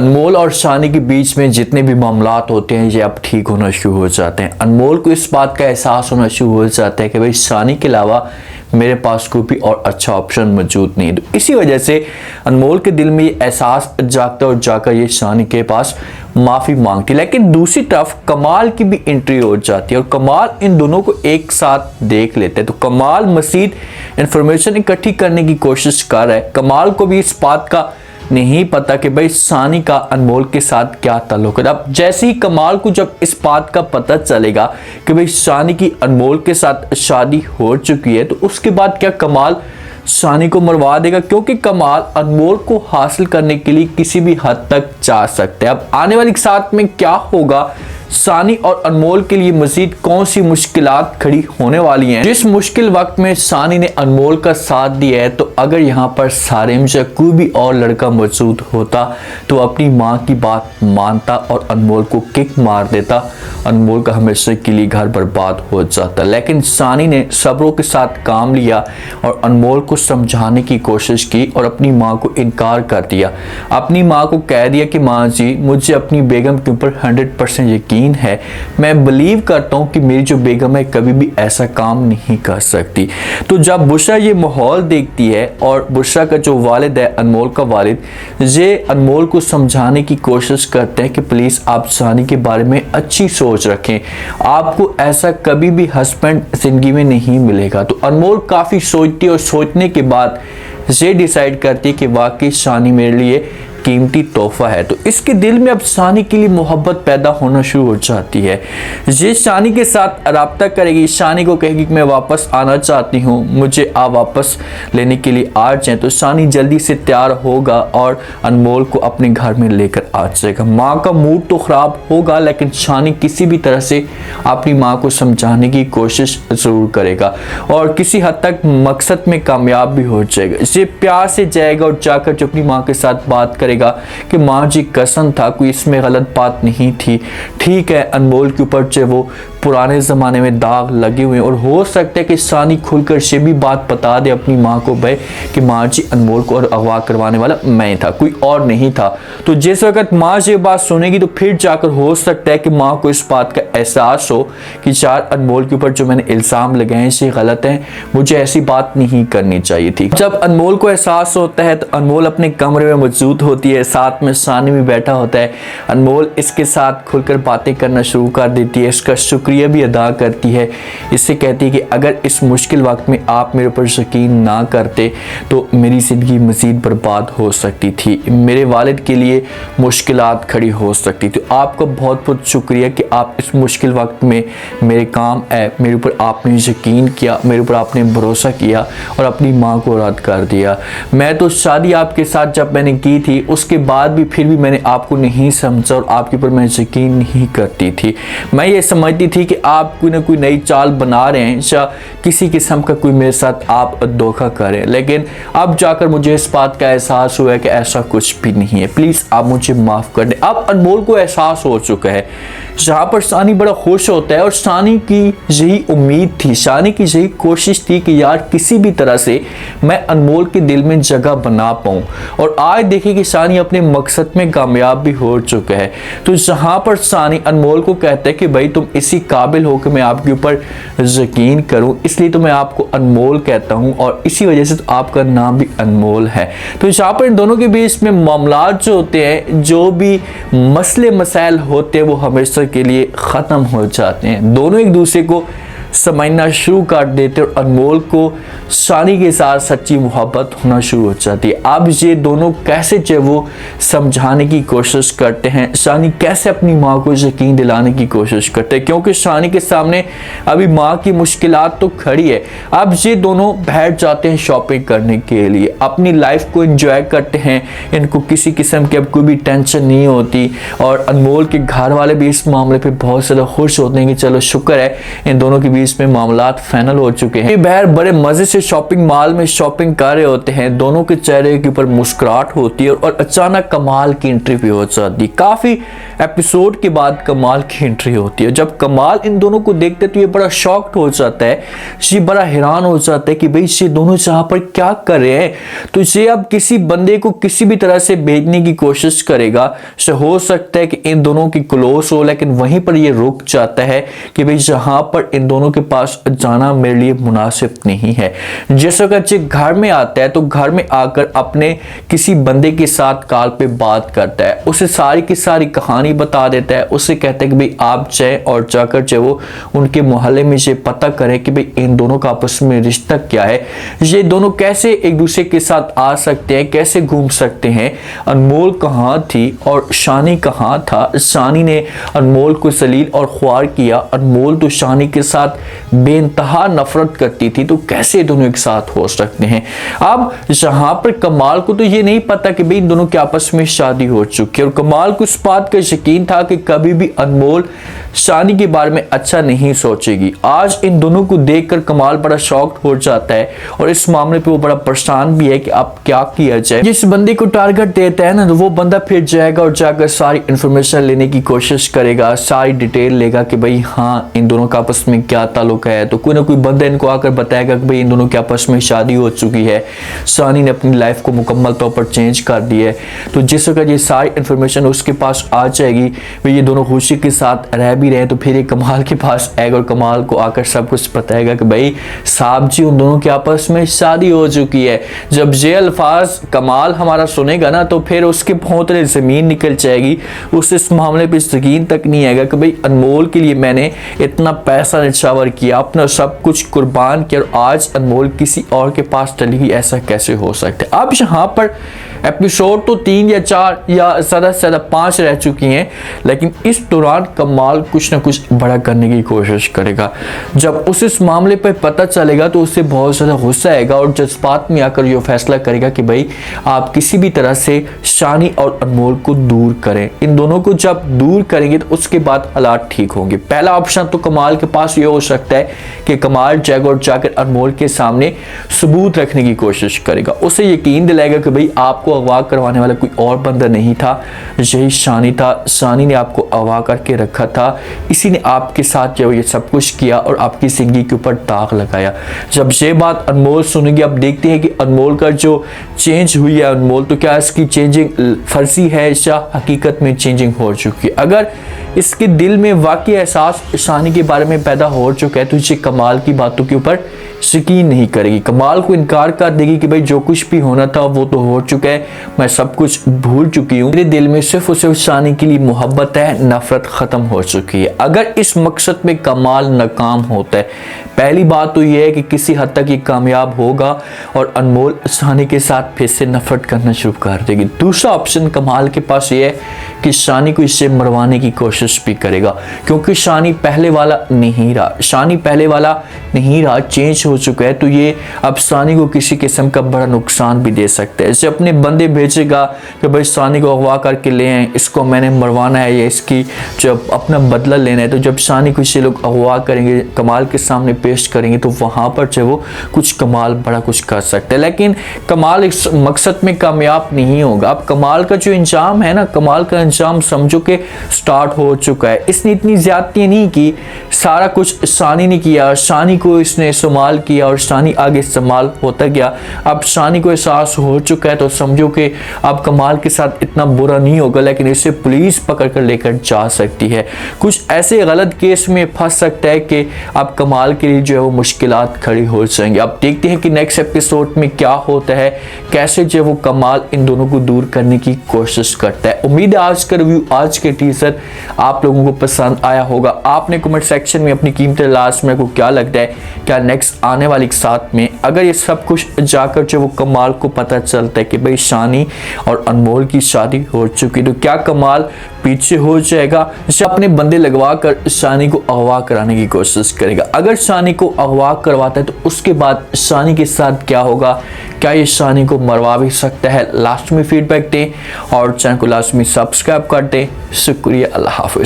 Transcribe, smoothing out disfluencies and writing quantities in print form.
अनमोल और शानी के बीच में जितने भी मामलात होते हैं ये अब ठीक होना शुरू हो जाते हैं। अनमोल को इस बात का एहसास होना शुरू हो जाता है कि भाई शानी के अलावा मेरे पास कोई भी और अच्छा ऑप्शन मौजूद नहीं। तो इसी वजह से अनमोल के दिल में ये एहसास जागता और जाकर ये शानी के पास माफ़ी मांगती। लेकिन दूसरी तरफ कमाल की भी एंट्री हो जाती है और कमाल इन दोनों को एक साथ देख लेते हैं। तो कमाल मज़ीद इंफॉर्मेशन इकट्ठी करने की कोशिश कर रहा है। कमाल को भी इस बात का नहीं पता कि भाई शानी का अनमोल के साथ क्या ताल्लुक है। अब जैसे ही कमाल को जब इस बात का पता चलेगा कि भाई शानी की अनमोल के साथ शादी हो चुकी है, तो उसके बाद क्या कमाल शानी को मरवा देगा? क्योंकि कमाल अनमोल को हासिल करने के लिए किसी भी हद तक जा सकते हैं। अब आने वाली साथ में क्या होगा, शानी और अनमोल के लिए मजीद कौन सी मुश्किलात खड़ी होने वाली हैं। जिस मुश्किल वक्त में शानी ने अनमोल का साथ दिया है, तो अगर यहाँ पर सारेम से कोई भी और लड़का मौजूद होता तो अपनी माँ की बात मानता और अनमोल को किक मार देता। अनमोल का हमेशा के लिए घर बर्बाद हो जाता। लेकिन शानी ने सब्रों के साथ काम लिया और अनमोल को समझाने की कोशिश की और अपनी माँ को इनकार कर दिया। अपनी माँ को कह दिया कि माँ जी, मुझे अपनी बेगम के ऊपर 100% यकीन है। मैं बिलीव करता हूं कि मेरी जो बेगम है कभी भी ऐसा काम नहीं कर सकती। तो जब बुशरा ये माहौल देखती है और बुशरा का जो वालिद है, अनमोल का वालिद, ये अनमोल को समझाने की कोशिश करते हैं कि प्लीज़ आप शानी के बारे में अच्छी सोच रखें, आपको ऐसा कभी भी हस्बैंड ज़िंदगी में नहीं मिलेगा। तो अनमोल काफ़ी सोचती है और सोचने के बाद ये डिसाइड करती है कि वाकई शानी मेरे लिए कीमती तोहफा है। तो इसके दिल में अब शानी के लिए मोहब्बत पैदा होना शुरू हो जाती है। ये शानी के साथ राब्ता करेगी, शानी को कहेगी कि मैं वापस आना चाहती हूँ, मुझे आप वापस लेने के लिए आ जाएं। तो शानी जल्दी से तैयार होगा और अनमोल को अपने घर में लेकर आ जाएगा। माँ का मूड तो ख़राब होगा, लेकिन शानी किसी भी तरह से अपनी माँ को समझाने की कोशिश ज़रूर करेगा और किसी हद तक मकसद में कामयाब भी हो जाएगा। इसे प्यार से जाएगा और जाकर जो अपनी माँ के साथ बात करेगा कि माँ जी, कसम था, कोई इसमें गलत बात नहीं थी। ठीक है, अनमोल के ऊपर जो वो पुराने ज़माने में दाग लगे हुए हैं और हो सकता है कि शानी खुलकर से भी बात बता दे अपनी माँ को भाई कि माँ जी, अनमोल को और अगवा करवाने वाला मैं था, कोई और नहीं था। तो जिस वक्त माँ ये बात सुनेगी तो फिर जाकर हो सकता है कि माँ को इस बात का एहसास हो कि यार अनमोल के ऊपर जो मैंने इल्ज़ाम लगाए ये गलत हैं, मुझे ऐसी बात नहीं करनी चाहिए थी। जब अनमोल को एहसास होता है तो अनमोल अपने कमरे में मौजूद होती है, साथ में शानी भी बैठा होता है। अनमोल इसके साथ खुलकर बातें करना शुरू कर देती है, इसका शुक्रिया भी अदा करती है। इससे कहती है कि अगर इस मुश्किल वक्त में आप मेरे ऊपर यकीन ना करते तो मेरी ज़िंदगी मज़ीद बर्बाद हो सकती थी, मेरे वालिद के लिए मुश्किलात खड़ी हो सकती थी। तो आपका बहुत बहुत शुक्रिया कि आप इस मुश्किल वक्त में मेरे काम आए, मेरे ऊपर आपने यकीन किया, मेरे ऊपर आपने भरोसा किया और अपनी माँ को रद्द कर दिया। मैं तो शादी आपके साथ जब मैंने की थी उसके बाद भी फिर भी मैंने आपको नहीं समझा और आपके ऊपर मैं यकीन नहीं करती थी। मैं ये समझती थी कि आप कोई ना कोई नई चाल बना रहे हैं या किसी किस्म का कोई मेरे साथ आप धोखा करें, लेकिन अब जाकर मुझे इस बात का एहसास हुआ है कि ऐसा कुछ भी नहीं है। प्लीज़ आप मुझे माफ़ कर दें। अब अनमोल को एहसास हो चुका है। जहाँ पर शानी बड़ा खुश होता है और शानी की यही उम्मीद थी, शानी की यही कोशिश थी कि यार किसी भी तरह से मैं अनमोल के दिल में जगह बना पाऊँ। और आज देखिए कि शानी अपने मकसद में कामयाब भी हो चुका है। तो जहाँ पर शानी अनमोल को कहता है कि भाई तुम इसी काबिल हो कि मैं आपके ऊपर यकीन करूं, इसलिए तो मैं आपको अनमोल कहता हूं और इसी वजह से तो आपका नाम भी अनमोल है। तो यहाँ पर इन दोनों के बीच में मामलात जो होते हैं, जो भी मसले मसाइल होते हैं, वो हमेशा के लिए ख़त्म हो जाते हैं। दोनों एक दूसरे को समझना शुरू कर देते और अनमोल को शानी के साथ सच्ची मोहब्बत होना शुरू हो जाती है। अब ये दोनों कैसे जो वो समझाने की कोशिश करते हैं, शानी कैसे अपनी माँ को यकीन दिलाने की कोशिश करते हैं, क्योंकि शानी के सामने अभी माँ की मुश्किलात तो खड़ी है। अब ये दोनों बैठ जाते हैं शॉपिंग करने के लिए, अपनी लाइफ को एंजॉय करते हैं, इनको किसी किस्म की अब कोई भी टेंशन नहीं होती। और अनमोल के घर वाले भी इस मामले पर बहुत ज़्यादा खुश होते हैं कि चलो शुक्र है इन दोनों के बीच में मामला फाइनल हो चुके हैं। बहर बड़े मजे से शॉपिंग मॉल में शॉपिंग कर रहे होते हैं, दोनों के चेहरे के ऊपर मुस्कुराहट होती है और अचानक कमाल की एंट्री भी हो जाती है। काफी एपिसोड के बाद कमाल की एंट्री होती है। जब कमाल इन दोनों को देखते तो ये बड़ा शॉक्ड हो जाता है, ये बड़ा हैरान हो जाता है कि भाई ये दोनों यहाँ पर क्या कर रहे हैं। तो ये अब किसी बंदे को किसी भी तरह से भेजने की कोशिश करेगा। हो सकता है कि इन दोनों की क्लोज हो, लेकिन वहीं पर ये रुक जाता है कि भाई यहाँ पर इन दोनों के पास जाना मेरे लिए मुनासिब नहीं है। जैसे कि घर में आता है तो घर में आकर अपने किसी बंदे के साथ कॉल पे बात करता है, उसे सारी की सारी कहानी बता देता है। उससे कहता है कि भाई आप जाए और जाकर जो वो उनके मोहल्ले में ये पता करें कि भाई इन दोनों का आपस में रिश्ता क्या है, ये दोनों कैसे एक दूसरे के साथ आ सकते हैं, कैसे घूम सकते हैं, अनमोल कहाँ थी और शानी कहाँ था। शानी ने अनमोल को जलील और ख्वार किया, अनमोल तो शानी के साथ बेइंतहा नफरत करती थी, तो कैसे दोनों एक साथ हो सकते हैं। अब यहाँ पर कमाल को तो ये नहीं पता कि भाई इन दोनों के आपस में शादी हो चुकी है और कमाल को इस बात का यकीन था कि कभी भी अनमोल शानी के बारे में अच्छा नहीं सोचेगी। आज इन दोनों को देखकर कमाल बड़ा शॉक्ड हो जाता है और इस मामले पे वो बड़ा परेशान भी है कि अब क्या किया जाए। जिस बंदे को टारगेट देता है ना, तो वो बंदा फिर जाएगा और जाकर सारी इंफॉर्मेशन लेने की कोशिश करेगा, सारी डिटेल लेगा कि भाई हाँ इन दोनों का आपस में क्या ताल्लुक है। तो कोई ना कोई बंदा इनको आकर बताएगा कि भाई इन दोनों के आपस में शादी हो चुकी है, शानी ने अपनी लाइफ को मुकम्मल तौर पर चेंज कर दी है। तो जिस वक्त ये सारी इंफॉर्मेशन उसके पास आ जाएगी, भाई ये दोनों खुशी के साथ रह भी रहे, तो फिर ये कमाल के पास आएगा और कमाल को आकर सब कुछ बताएगा कि भाई साहब जी उन दोनों के आपस में शादी हो चुकी है। जब ये अल्फाज कमाल हमारा सुनेगा ना, तो फिर उसके भौंतले जमीन निकल जाएगी। उस इस मामले पे यकीन तक नहीं आएगा कि भाई अनमोल के लिए मैंने इतना पैसा निछावर किया, अपना सब कुछ कुर्बान किया और आज अनमोल किसी और के पास चली गई, ऐसा कैसे हो सकता है। अब यहाँ पर एपिसोड तो 3 या 4 या ज़्यादा से ज़्यादा 5 रह चुकी हैं, लेकिन इस दौरान कमाल कुछ ना कुछ बड़ा करने की कोशिश करेगा। जब उस इस मामले पर पता चलेगा तो उससे बहुत ज़्यादा गुस्सा आएगा और जज्बात में आकर ये फैसला करेगा कि भाई आप किसी भी तरह से शानी और अनमोल को दूर करें। इन दोनों को जब दूर करेंगे तो उसके बाद हालात ठीक होंगे। पहला ऑप्शन तो कमाल के पास ये हो सकता है कि कमाल जाएगा और जाकर अनमोल के सामने सबूत रखने की कोशिश करेगा, उसे यकीन दिलाएगा कि भाई आपको अगवा करवाने वाला कोई और बंदा नहीं था, यही शानी था। शानी ने आपको अगवा करके रखा था, इसी ने आपके साथ जो ये सब कुछ किया और आपकी जिंदगी के ऊपर दाग लगाया। जब ये बात अनमोल सुनेगी, अब देखते हैं कि अनमोल का जो चेंज हुई है, अनमोल तो क्या इसकी चेंजिंग फर्जी है या हकीकत में चेंजिंग हो चुकी है। अगर इसके दिल में वाकई एहसास शानी के बारे में पैदा हो चुका है तो ये कमाल की बातों के ऊपर यकीन नहीं करेगी, कमाल को इनकार कर देगी कि भाई जो कुछ भी होना था वो तो हो चुका है, मैं सब कुछ भूल चुकी हूँ, मेरे दिल में सिर्फ उसे शानी के लिए मोहब्बत है, नफरत खत्म हो चुकी है। अगर इस मकसद में कमाल नाकाम होता है, पहली बात तो यह है कि किसी हद तक ये कामयाब होगा और अनमोल शानी के साथ फिर से नफरत करना शुरू कर देगी। दूसरा ऑप्शन कमाल के पास ये है कि शानी को इससे मरवाने की कोशिश भी करेगा, क्योंकि शानी पहले वाला नहीं रहा, शानी पहले वाला नहीं रहा, चेंज हो चुका है। तो ये अब शानी को किसी किस्म का बड़ा नुकसान भी दे सकता है। इसे अपने बंदे भेजेगा कि भाई शानी को अगवा करके ले आए, इसको मैंने मरवाना है या इसकी जो अपना बदला लेना है। तो जब शानी को इसे लोग अगवा करेंगे, कमाल के सामने पेश करेंगे, तो वहां पर जो वो कुछ कमाल बड़ा कुछ कर सकता है। लेकिन कमाल इस मकसद में कामयाब नहीं होगा। अब कमाल का जो इंजाम है ना, कमाल का इंजाम समझो कि स्टार्ट हो चुका है। इसने इतनी ज्यादती नहीं की, सारा कुछ शानी ने किया, शानी को इसने इस्तेमाल किया और शानी आगे इस्तेमाल होता गया। अब शानी को एहसास हो चुका है, तो समझो कि अब कमाल के साथ इतना बुरा नहीं होगा, लेकिन इसे पुलिस पकड़ कर लेकर जा सकती है। कुछ ऐसे गलत केस में फंस सकता है कि अब कमाल के लिए जो है वो मुश्किलात खड़ी हो जाएंगी। अब देखते हैं कि नेक्स्ट एपिसोड में क्या होता है, कैसे जो वो कमाल इन दोनों को दूर करने की कोशिश करता है। उम्मीद है आज का रिव्यू, आज के टीजर आप लोगों को पसंद आया होगा। आपने कमेंट सेक्शन में अपनी कीमती लास्ट में को क्या लगता है, क्या नेक्स्ट आने वाली साथ में अगर ये सब कुछ जाकर जो वो कमाल को पता चलता है कि भाई शानी और अनमोल की शादी हो चुकी, तो क्या कमाल पीछे हो जाएगा, अपने बंदे लगवा कर शानी को अगवा कराने की कोशिश करेगा। अगर शानी को अगवा करवाता है तो उसके बाद शानी के साथ क्या होगा, क्या ये शानी को मरवा भी सकता है? लास्ट में फीडबैक दें और चैनल को लास्ट में सब्सक्राइब कर दें। शुक्रिया, अल्लाह हाफिज।